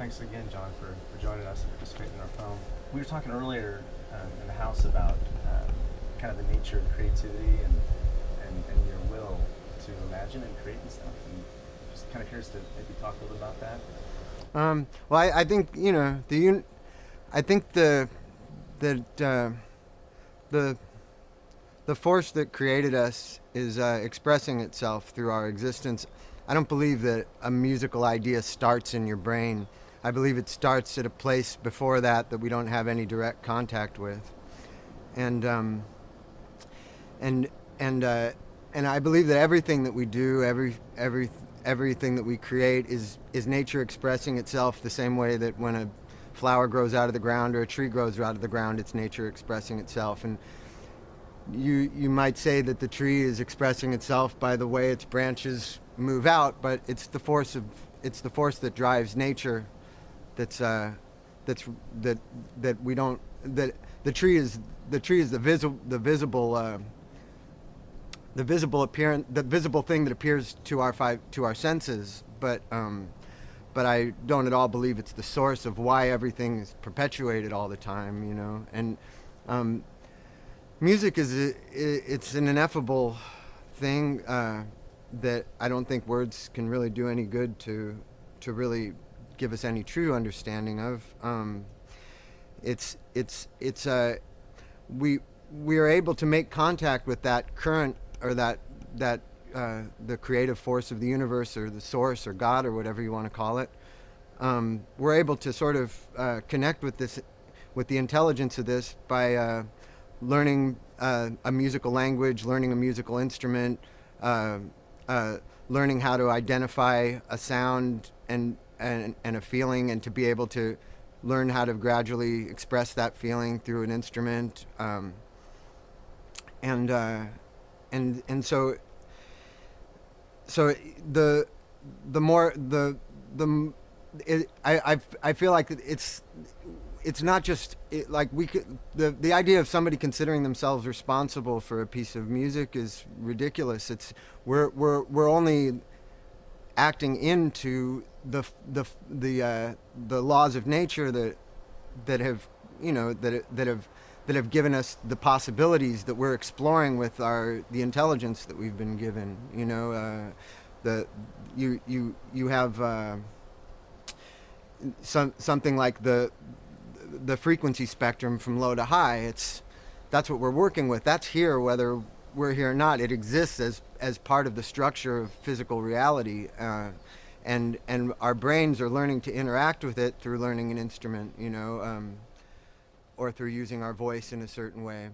thanks again, John, for joining us and participating in our film. We were talking earlier in the house about kind of the nature of creativity and your will to imagine and create and stuff. And just kind of curious to maybe talk a little about that. Well, I think I think that the the force that created us is expressing itself through our existence. I don't believe that a musical idea starts in your brain. I believe it starts at a place before that we don't have any direct contact with, and and and and I believe that everything that we do, everything that we create is nature expressing itself the same way that when a flower grows out of the ground or a tree grows out of the ground, it's nature expressing itself. And you might say that the tree is expressing itself by the way its branches move out, but it's the force that drives nature. That's that we don't that the tree is the visible appearance, the visible thing that appears to our senses, but I don't at all believe it's the source of why everything is perpetuated all the time, And music it's an ineffable thing that I don't think words can really do any good to really give us any true understanding of. It's we are able to make contact with that current, or that the creative force of the universe, or the source, or God, or whatever you want to call it. We're able to sort of connect with the intelligence of this by learning a musical language, learning a musical instrument, learning how to identify a sound and a feeling, and to be able to learn how to gradually express that feeling through an instrument. And so the more I feel like it's not just like we could the idea of somebody considering themselves responsible for a piece of music is ridiculous. It's we're only acting into the laws of nature that have that have given us the possibilities that we're exploring with the intelligence that we've been given. You have something like the frequency spectrum from low to high. That's what we're working with. That's here whether we're here or not. It exists as part of the structure of physical reality, and our brains are learning to interact with it through learning an instrument, or through using our voice in a certain way.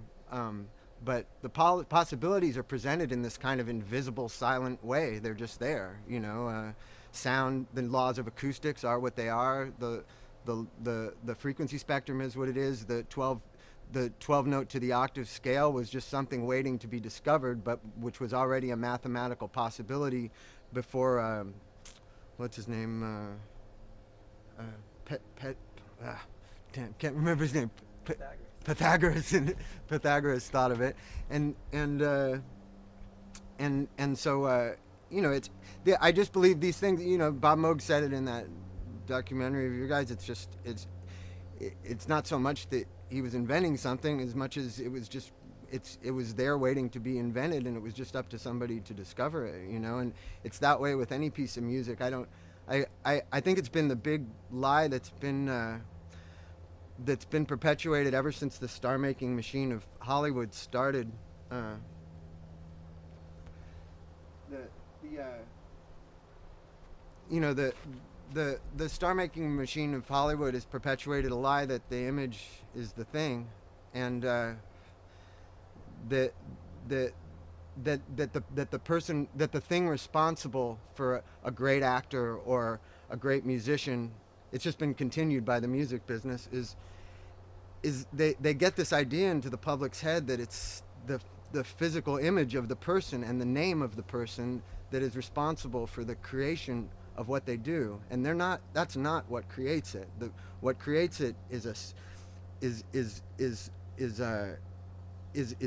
But the possibilities are presented in this kind of invisible, silent way. They're just there, Sound, the laws of acoustics are what they are. The frequency spectrum is what it is. The 12 note to the octave scale was just something waiting to be discovered, but which was already a mathematical possibility before what's his name? Can't remember his name. Pythagoras thought of it, and so it's. I just believe these things. Bob Moog said it in that documentary of you guys. It's not so much that he was inventing something as much as it was just it was there waiting to be invented, and it was just up to somebody to discover it. And it's that way with any piece of music. I think it's been the big lie that's been perpetuated ever since the star-making machine of Hollywood started. The star-making machine of Hollywood has perpetuated a lie that the image is the thing, and that the thing responsible for a great actor or a great musician, it's just been continued by the music business, is they get this idea into the public's head that it's the physical image of the person and the name of the person that is responsible for the creation of what they do, and that's not what creates it. What creates it is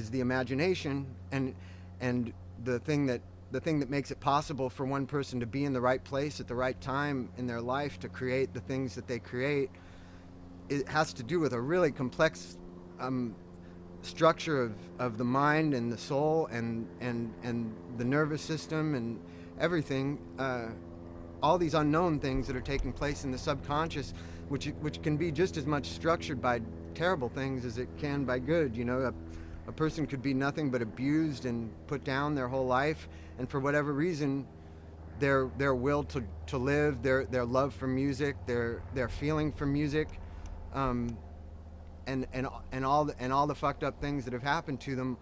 the imagination, and the thing that the thing that makes it possible for one person to be in the right place at the right time in their life to create the things that they create, it has to do with a really complex structure of the mind and the soul and the nervous system and everything. All these unknown things that are taking place in the subconscious, which can be just as much structured by terrible things as it can by good. You know, a person could be nothing but abused and put down their whole life, and for whatever reason, their will to live, their love for music, their feeling for music, and all the fucked up things that have happened to them,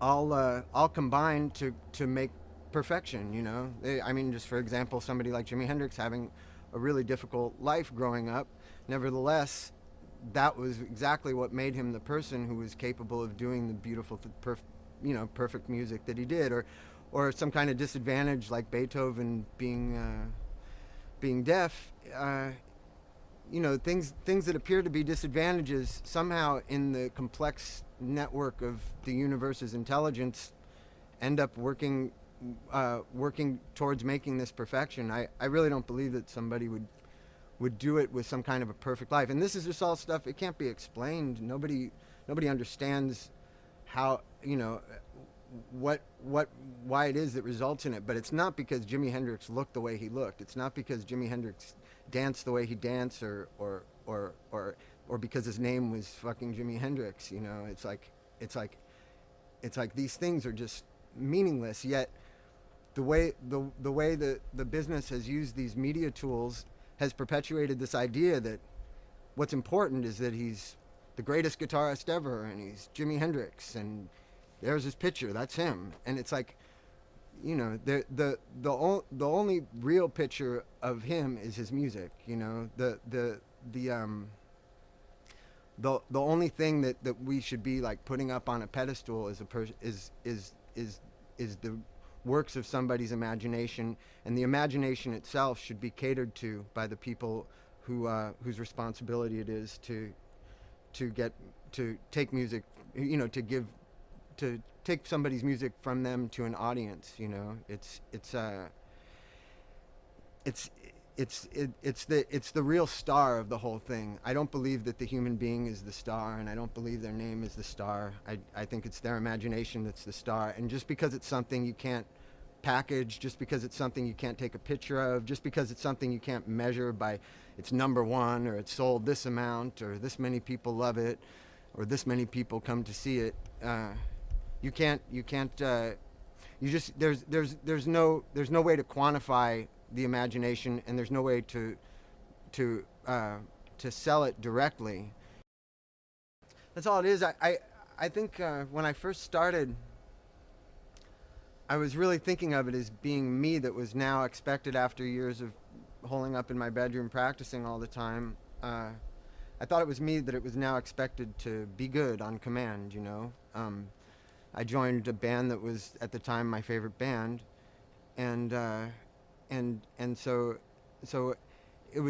all combined to make perfection. You know, I mean, just for example, somebody like Jimi Hendrix having a really difficult life growing up, nevertheless, that was exactly what made him the person who was capable of doing the beautiful, perfect music that he did. Or some kind of disadvantage like Beethoven being deaf. You know, things that appear to be disadvantages somehow in the complex network of the universe's intelligence end up working towards making this perfection. I really don't believe that somebody would do it with some kind of a perfect life. And this is just all stuff, it can't be explained. Nobody understands how, you know, why it is that results in it. But it's not because Jimi Hendrix looked the way he looked. It's not because Jimi Hendrix danced the way he danced, or because his name was fucking Jimi Hendrix. You know, it's like these things are just meaningless. Yet the way the business has used these media tools has perpetuated this idea that what's important is that he's the greatest guitarist ever, and he's Jimi Hendrix, and there's his picture, that's him. And it's like, you know, the only real picture of him is his music. You know, the only thing that we should be like putting up on a pedestal is is the works of somebody's imagination, and the imagination itself should be catered to by the people whose responsibility it is to take music, you know, to take somebody's music from them to an audience. You know, it's the real star of the whole thing. I don't believe that the human being is the star, and I don't believe their name is the star. I think it's their imagination that's the star. And just because it's something you can't package, just because it's something you can't take a picture of, just because it's something you can't measure by it's number one, or it's sold this amount, or this many people love it, or this many people come to see it, you just there's no way to quantify the imagination, and there's no way to sell it directly. That's all it is. I think when I first started, I was really thinking of it as being me that was now expected after years of holing up in my bedroom practicing all the time. I thought it was me that it was now expected to be good on command, you know. I joined a band that was at the time my favorite band, and so it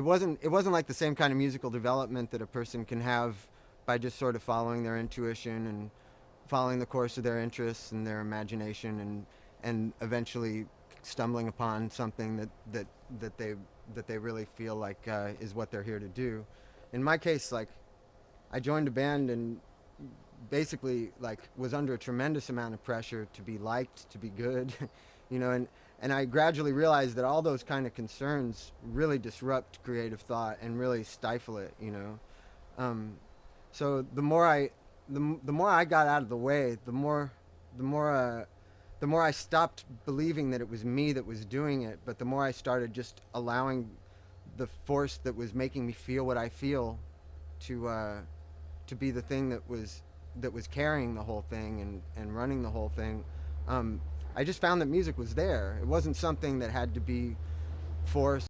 wasn't like the same kind of musical development that a person can have by just sort of following their intuition and following the course of their interests and their imagination, and eventually stumbling upon something that they really feel like is what they're here to do. In my case, like, I joined a band and basically like was under a tremendous amount of pressure to be liked, to be good, you know, and I gradually realized that all those kind of concerns really disrupt creative thought and really stifle it, you know. So the more I got out of the way, the more I stopped believing that it was me that was doing it, but the more I started just allowing the force that was making me feel what I feel to be the thing that was carrying the whole thing and running the whole thing. I just found that music was there. It wasn't something that had to be forced